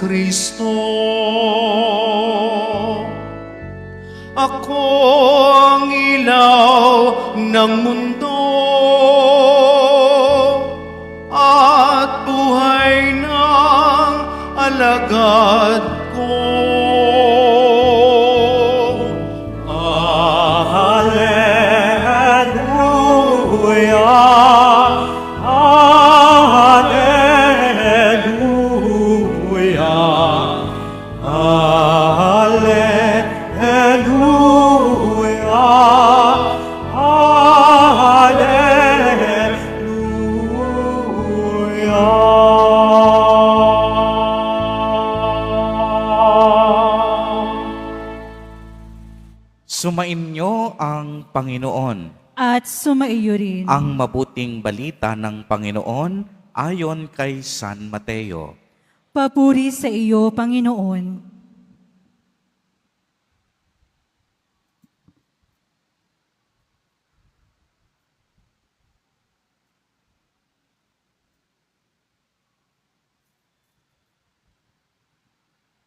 Kristo. Ako ang ilaw ng mundo at buhay ng alagad ko. Sumainyo ang Panginoon. At sumaiyo rin. Ang mabuting balita ng Panginoon ayon kay San Mateo. Papuri sa iyo, Panginoon.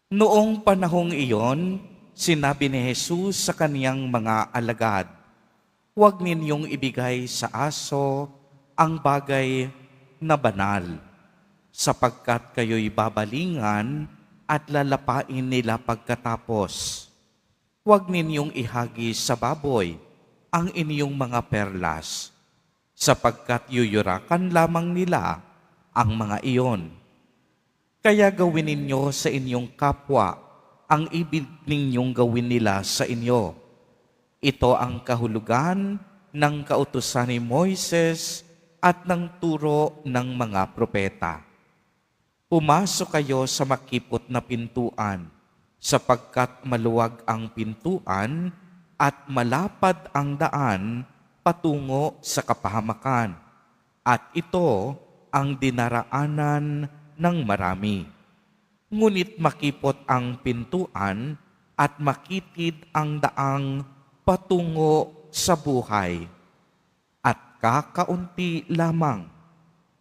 Noong panahong iyon, sinabi ni Jesus sa kaniyang mga alagad, "Huwag ninyong ibigay sa aso ang bagay na banal, sapagkat kayo'y babalingan at lalapain nila pagkatapos. Huwag ninyong ihagi sa baboy ang inyong mga perlas, sapagkat yuyurakan lamang nila ang mga iyon. Kaya gawin ninyo sa inyong kapwa ang ibig ninyong gawin nila sa inyo. Ito ang kahulugan ng kautusan ni Moises at ng turo ng mga propeta. Pumasok kayo sa makipot na pintuan, sapagkat maluwag ang pintuan at malapad ang daan patungo sa kapahamakan, at ito ang dinaraanan ng marami. Ngunit makipot ang pintuan at makitid ang daang patungo sa buhay, at kakaunti lamang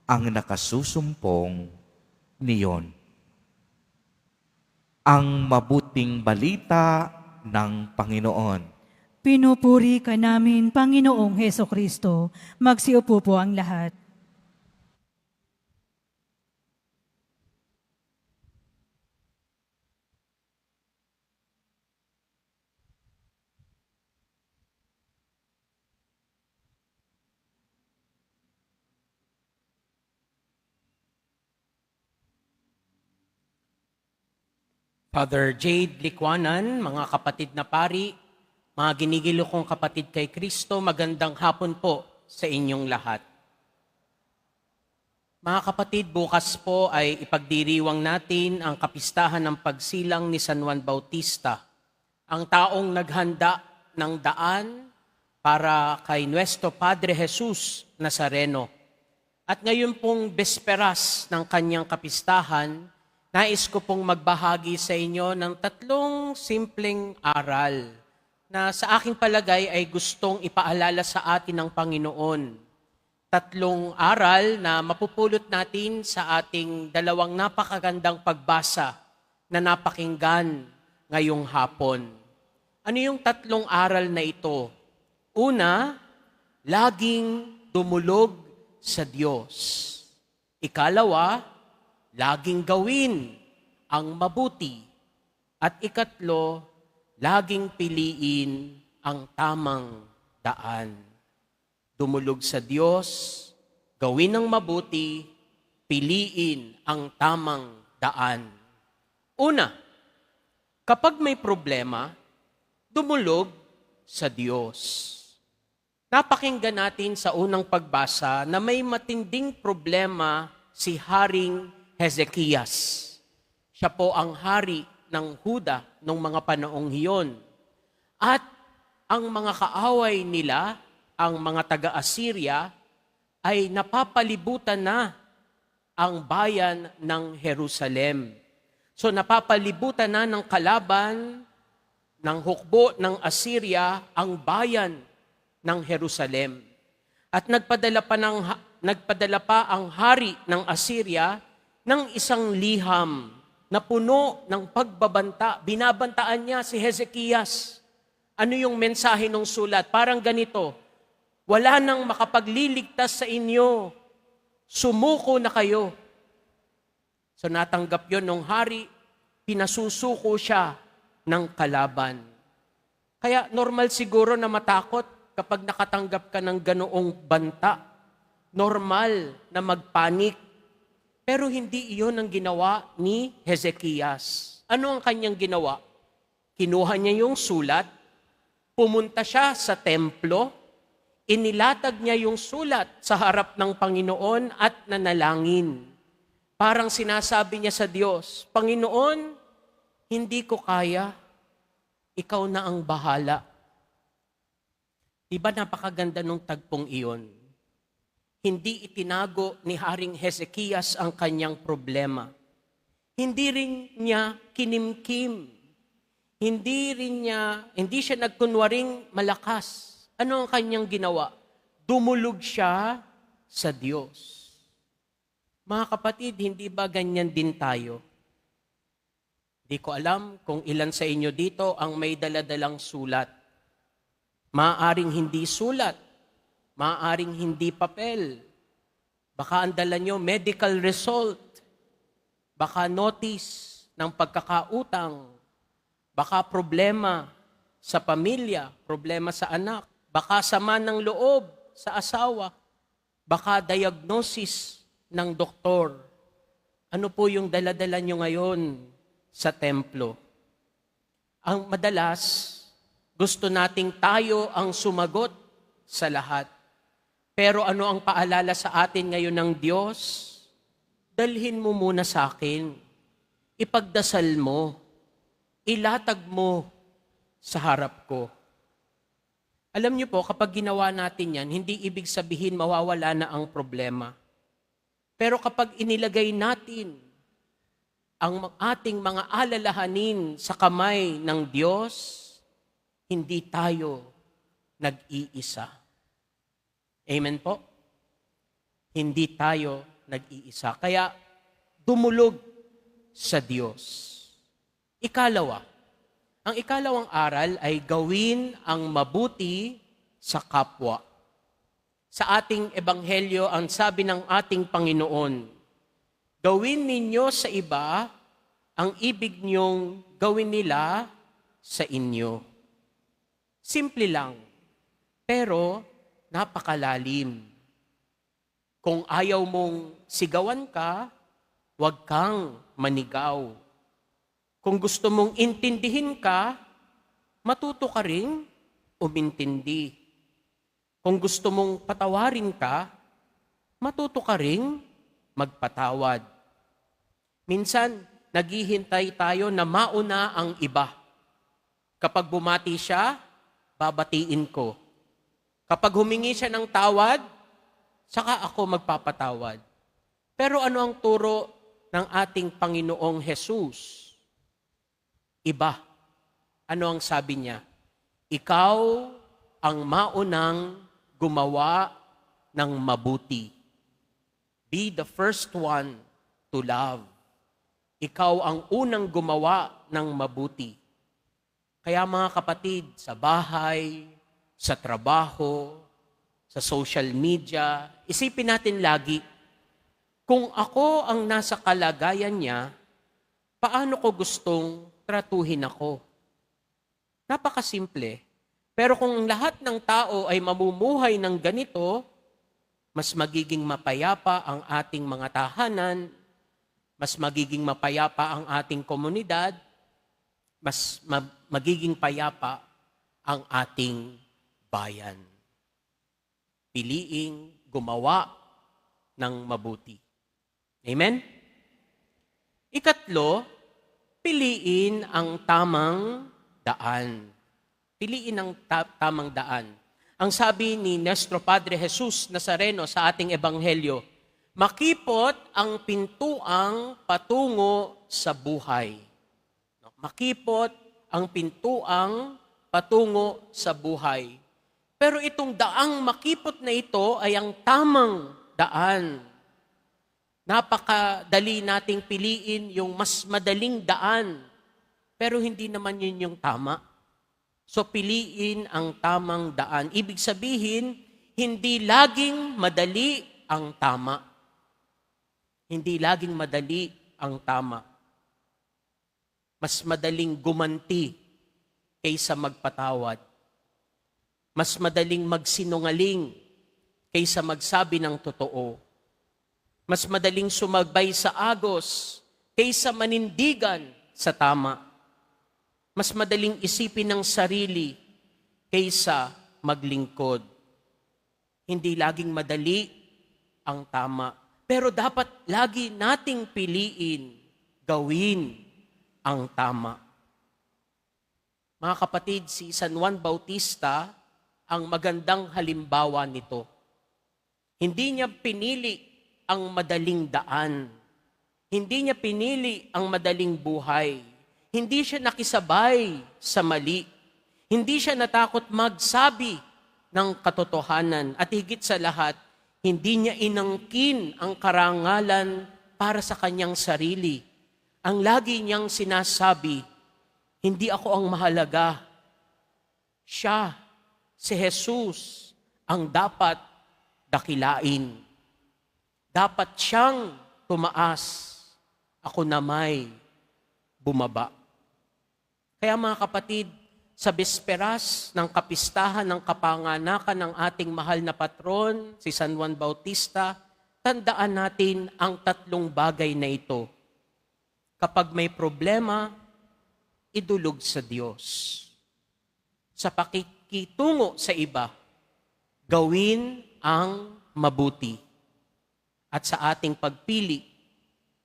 ang nakasusumpong niyon." Ang mabuting balita ng Panginoon. Pinupuri ka namin, Panginoong Hesukristo. Magsiupo po ang lahat. Father Jade Likwanan, mga kapatid na pari, mga ginigilo kong kapatid kay Kristo, magandang hapon po sa inyong lahat. Mga kapatid, bukas po ay ipagdiriwang natin ang kapistahan ng pagsilang ni San Juan Bautista, ang taong naghanda ng daan para kay Nuestro Padre Jesus Nazareno. At ngayon pong besperas ng kanyang kapistahan, nais ko pong magbahagi sa inyo ng 3 simpleng aral na sa aking palagay ay gustong ipaalala sa atin ng Panginoon. 3 aral na mapupulot natin sa ating 2 napakagandang pagbasa na napakinggan ngayong hapon. Ano yung 3 aral na ito? Una, laging dumulog sa Diyos. Ikalawa, laging gawin ang mabuti. At ikatlo, laging piliin ang tamang daan. Dumulog sa Diyos, gawin ang mabuti, piliin ang tamang daan. Una, kapag may problema, dumulog sa Diyos. Napakinggan natin sa unang pagbasa na may matinding problema si Haring Hezekias. Siya po ang hari ng Huda noong mga panoong hiyon. At ang mga kaaway nila, ang mga taga-Assyria, ay napapalibutan na ang bayan ng Jerusalem. So napapalibutan na ng kalaban ng hukbo ng Assyria ang bayan ng Jerusalem. At nagpadala pa ang hari ng Assyria ng isang liham na puno ng pagbabanta. Binabantaan niya si Hezekias. Ano yung mensahe ng sulat? Parang ganito, wala nang makapagliligtas sa inyo. Sumuko na kayo. So natanggap yon ng hari, pinasusuko siya ng kalaban. Kaya normal siguro na matakot kapag nakatanggap ka ng ganoong banta. Normal na magpanik. Pero hindi iyon ang ginawa ni Hezekias. Ano ang kanyang ginawa? Kinuha niya yung sulat, pumunta siya sa templo, inilatag niya yung sulat sa harap ng Panginoon at nanalangin. Parang sinasabi niya sa Diyos, Panginoon, hindi ko kaya, ikaw na ang bahala. Diba napakaganda nung tagpong iyon? Hindi itinago ni Haring Hezekias ang kanyang problema. Hindi rin niya kinimkim. Hindi siya nagkunwaring malakas. Ano ang kanyang ginawa? Dumulog siya sa Diyos. Mga kapatid, hindi ba ganyan din tayo? Hindi ko alam kung ilan sa inyo dito ang may daladalang sulat. Maaaring hindi sulat. Maaaring hindi papel. Baka ang dala nyo medical result. Baka notice ng pagkakautang. Baka problema sa pamilya, problema sa anak. Baka sama ng loob sa asawa. Baka diagnosis ng doktor. Ano po yung daladala nyo ngayon sa templo? Ang madalas, gusto nating tayo ang sumagot sa lahat. Pero ano ang paalala sa atin ngayon ng Diyos? Dalhin mo muna sa akin. Ipagdasal mo. Ilatag mo sa harap ko. Alam niyo po, kapag ginawa natin yan, hindi ibig sabihin mawawala na ang problema. Pero kapag inilagay natin ang ating mga alalahanin sa kamay ng Diyos, hindi tayo nag-iisa. Amen po? Hindi tayo nag-iisa. Kaya dumulog sa Diyos. Ikalawa, ang ikalawang aral ay gawin ang mabuti sa kapwa. Sa ating ebanghelyo, ang sabi ng ating Panginoon, gawin ninyo sa iba ang ibig niyong gawin nila sa inyo. Simple lang, pero napakalalim. Kung ayaw mong sigawan ka, huwag kang manigaw. Kung gusto mong intindihin ka, matuto ka ring umintindi. Kung gusto mong patawarin ka, matuto ka ring magpatawad. Minsan, naghihintay tayo na mauna ang iba. Kapag bumati siya, babatiin ko. Kapag humingi siya ng tawad, saka ako magpapatawad. Pero ano ang turo ng ating Panginoong Jesus? Iba. Ano ang sabi niya? Ikaw ang maunang gumawa ng mabuti. Be the first one to love. Ikaw ang unang gumawa ng mabuti. Kaya mga kapatid, sa bahay, sa trabaho, sa social media, isipin natin lagi, kung ako ang nasa kalagayan niya, paano ko gustong tratuhin ako? Napakasimple. Pero kung lahat ng tao ay mamumuhay ng ganito, mas magiging mapayapa ang ating mga tahanan, mas magiging mapayapa ang ating komunidad, mas magiging payapa ang ating bayan. Piliing gumawa ng mabuti. Amen? Ikatlo, piliin ang tamang daan. Piliin ang tamang daan. Ang sabi ni Nuestro Padre Jesus Nazareno sa ating ebanghelyo, makipot ang pintuang patungo sa buhay. Makipot ang pintuang patungo sa buhay. Pero itong daang makipot na ito ay ang tamang daan. Napakadali nating piliin yung mas madaling daan, pero hindi naman yun yung tama. So piliin ang tamang daan. Ibig sabihin, hindi laging madali ang tama. Hindi laging madali ang tama. Mas madaling gumanti kaysa magpatawad. Mas madaling magsinungaling kaysa magsabi ng totoo. Mas madaling sumagbay sa agos kaysa manindigan sa tama. Mas madaling isipin ng sarili kaysa maglingkod. Hindi laging madali ang tama. Pero dapat lagi nating piliin, gawin ang tama. Mga kapatid, si San Juan Bautista ang magandang halimbawa nito. Hindi niya pinili ang madaling daan. Hindi niya pinili ang madaling buhay. Hindi siya nakisabay sa mali. Hindi siya natakot magsabi ng katotohanan. At higit sa lahat, hindi niya inangkin ang karangalan para sa kanyang sarili. Ang lagi niyang sinasabi, hindi ako ang mahalaga. Siya, si Jesus, ang dapat dakilain. Dapat siyang tumaas. Ako na may bumaba. Kaya mga kapatid, sa bisperas ng kapistahan ng kapanganakan ng ating mahal na patron, si San Juan Bautista, tandaan natin ang tatlong bagay na ito. Kapag may problema, idulog sa Diyos. Sa pakikitungo sa iba, gawin ang mabuti. At sa ating pagpili,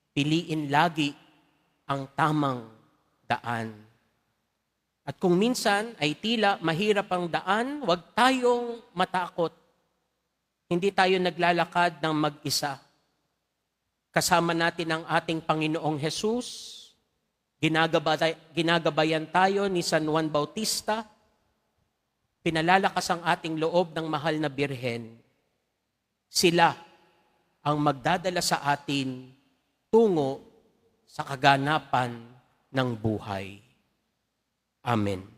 piliin lagi ang tamang daan. At kung minsan ay tila mahirap ang daan, huwag tayong matakot. Hindi tayo naglalakad ng mag-isa. Kasama natin ang ating Panginoong Jesus. Ginagabayan tayo ni San Juan Bautista. Pinalalakas ang ating loob ng mahal na Birhen. Sila ang magdadala sa atin tungo sa kaganapan ng buhay. Amen.